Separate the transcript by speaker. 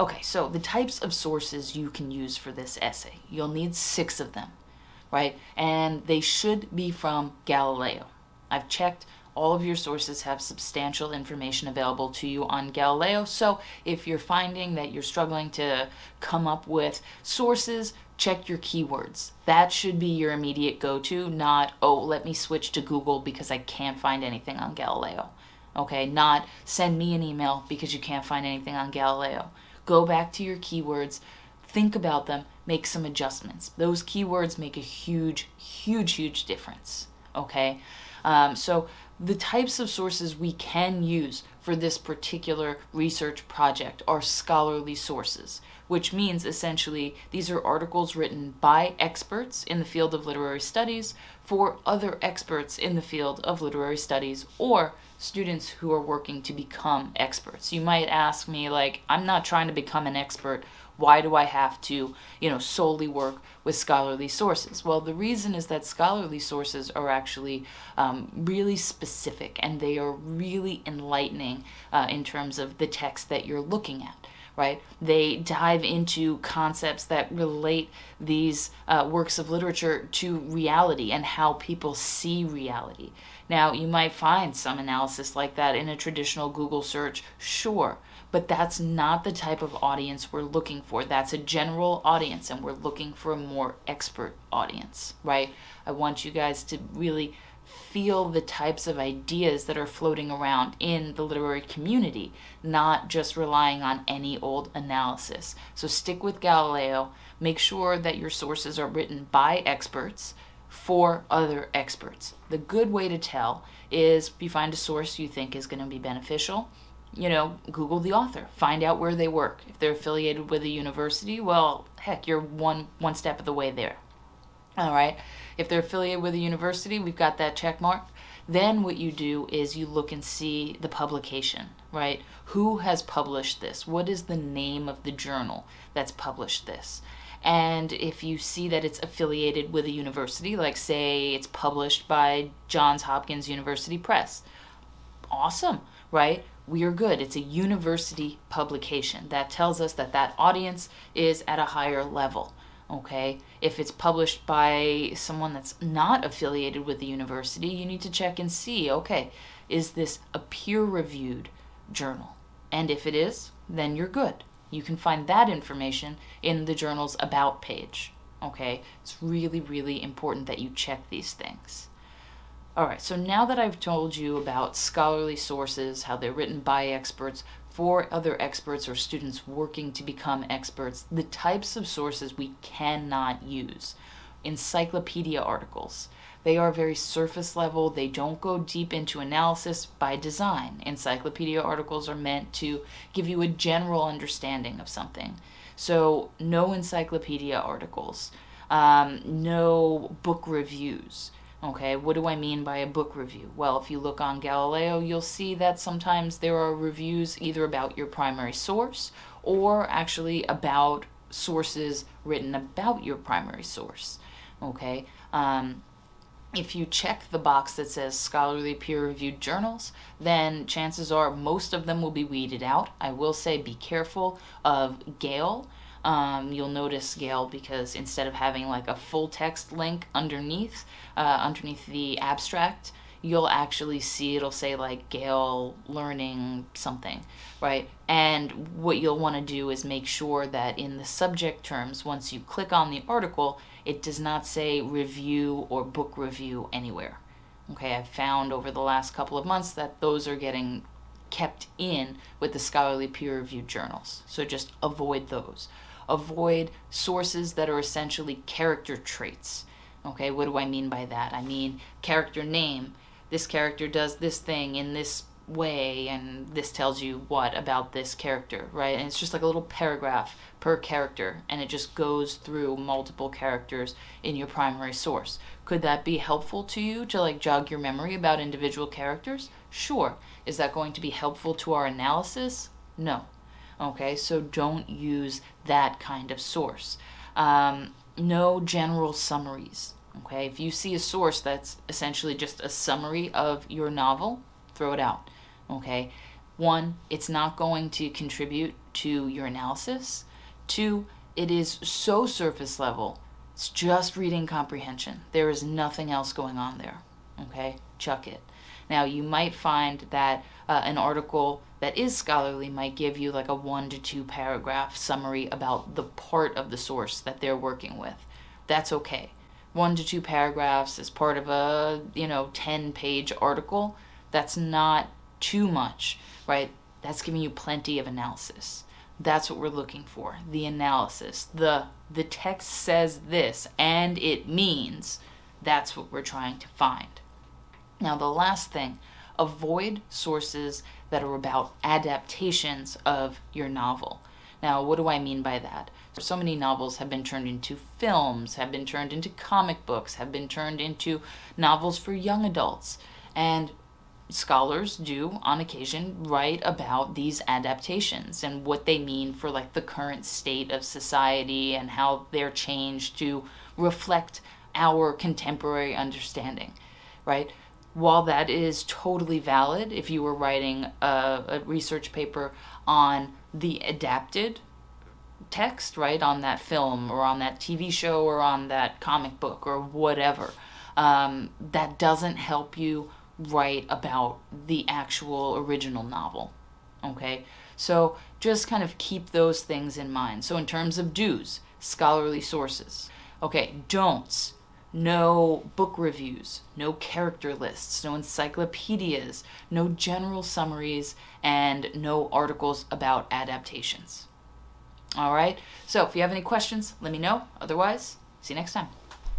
Speaker 1: Okay, so the types of sources you can use for this essay. You'll need 6 of them, right? And they should be from Galileo. I've checked. All of your sources have substantial information available to you on Galileo. So if you're finding that you're struggling to come up with sources, check your keywords. That should be your immediate go-to, not, oh, let me switch to Google because I can't find anything on Galileo. Okay, not send me an email because you can't find anything on Galileo. Go back to your keywords, think about them, make some adjustments. Those keywords make a huge, huge, huge difference. Okay, so the types of sources we can use for this particular research project are scholarly sources, which means essentially these are articles written by experts in the field of literary studies for other experts in the field of literary studies or students who are working to become experts. You might ask me, like, I'm not trying to become an expert. Why do I have to, solely work with scholarly sources? Well, the reason is that scholarly sources are actually really specific, and they are really enlightening in terms of the text that you're looking at. Right? They dive into concepts that relate these works of literature to reality and how people see reality. Now, you might find some analysis like that in a traditional Google search, sure, but that's not the type of audience we're looking for. That's a general audience, and we're looking for a more expert audience, right? I want you guys to really feel the types of ideas that are floating around in the literary community, not just relying on any old analysis. So stick with Galileo. Make sure that your sources are written by experts for other experts. The good way to tell is if you find a source you think is going to be beneficial, Google the author, find out where they work. If they're affiliated with a university, well, heck, you're one step of the way there. All right. If they're affiliated with a university, we've got that check mark. Then what you do is you look and see the publication, right? Who has published this? What is the name of the journal that's published this? And if you see that it's affiliated with a university, like say it's published by Johns Hopkins University Press, awesome, right? We are good. It's a university publication. That tells us that that audience is at a higher level. Okay, if it's published by someone that's not affiliated with the university, you need to check and see, okay, is this a peer-reviewed journal? And if it is, then you're good. You can find that information in the journal's About page. Okay, it's really, really important that you check these things. All right, so now that I've told you about scholarly sources, how they're written by experts, for other experts or students working to become experts, the types of sources we cannot use. Encyclopedia articles. They are very surface level. They don't go deep into analysis by design. Encyclopedia articles are meant to give you a general understanding of something. So no encyclopedia articles, no book reviews. Okay, what do I mean by a book review? Well, if you look on Galileo, you'll see that sometimes there are reviews either about your primary source or actually about sources written about your primary source. Okay, if you check the box that says scholarly peer-reviewed journals, then chances are most of them will be weeded out. I will say be careful of Gale. You'll notice Gale because instead of having like a full text link underneath the abstract, you'll actually see it'll say like Gale learning something, right? And what you'll want to do is make sure that in the subject terms, once you click on the article, it does not say review or book review anywhere. Okay, I've found over the last couple of months that those are getting kept in with the scholarly peer-reviewed journals. So just avoid those. Avoid sources that are essentially character traits. Okay, what do I mean by that? I mean character name. This character does this thing in this way, and this tells you what about this character, right? And it's just like a little paragraph per character, and it just goes through multiple characters in your primary source. Could that be helpful to you to like jog your memory about individual characters? Sure. Is that going to be helpful to our analysis? No. Okay, so don't use that kind of source. No general summaries. Okay, if you see a source that's essentially just a summary of your novel, throw it out. Okay, one, it's not going to contribute to your analysis. 2, it is so surface level. It's just reading comprehension. There is nothing else going on there. Okay? Chuck it. Now, you might find that an article that is scholarly might give you like a 1 to 2 paragraph summary about the part of the source that they're working with. That's okay. 1 to 2 paragraphs as part of a 10-page article, that's not too much, right? That's giving you plenty of analysis. That's what we're looking for, the analysis. The text says this and it means. That's what we're trying to find. Now, the last thing, avoid sources that are about adaptations of your novel. Now, what do I mean by that? So many novels have been turned into films, have been turned into comic books, have been turned into novels for young adults. And scholars do, on occasion, write about these adaptations and what they mean for like the current state of society and how they're changed to reflect our contemporary understanding, right? While that is totally valid, if you were writing a research paper on the adapted text, right, on that film or on that TV show or on that comic book or whatever, that doesn't help you write about the actual original novel, okay? So just kind of keep those things in mind. So in terms of do's, scholarly sources. Okay, don'ts. No book reviews, no character lists, no encyclopedias, no general summaries, and no articles about adaptations. All right, so if you have any questions, let me know. Otherwise, see you next time.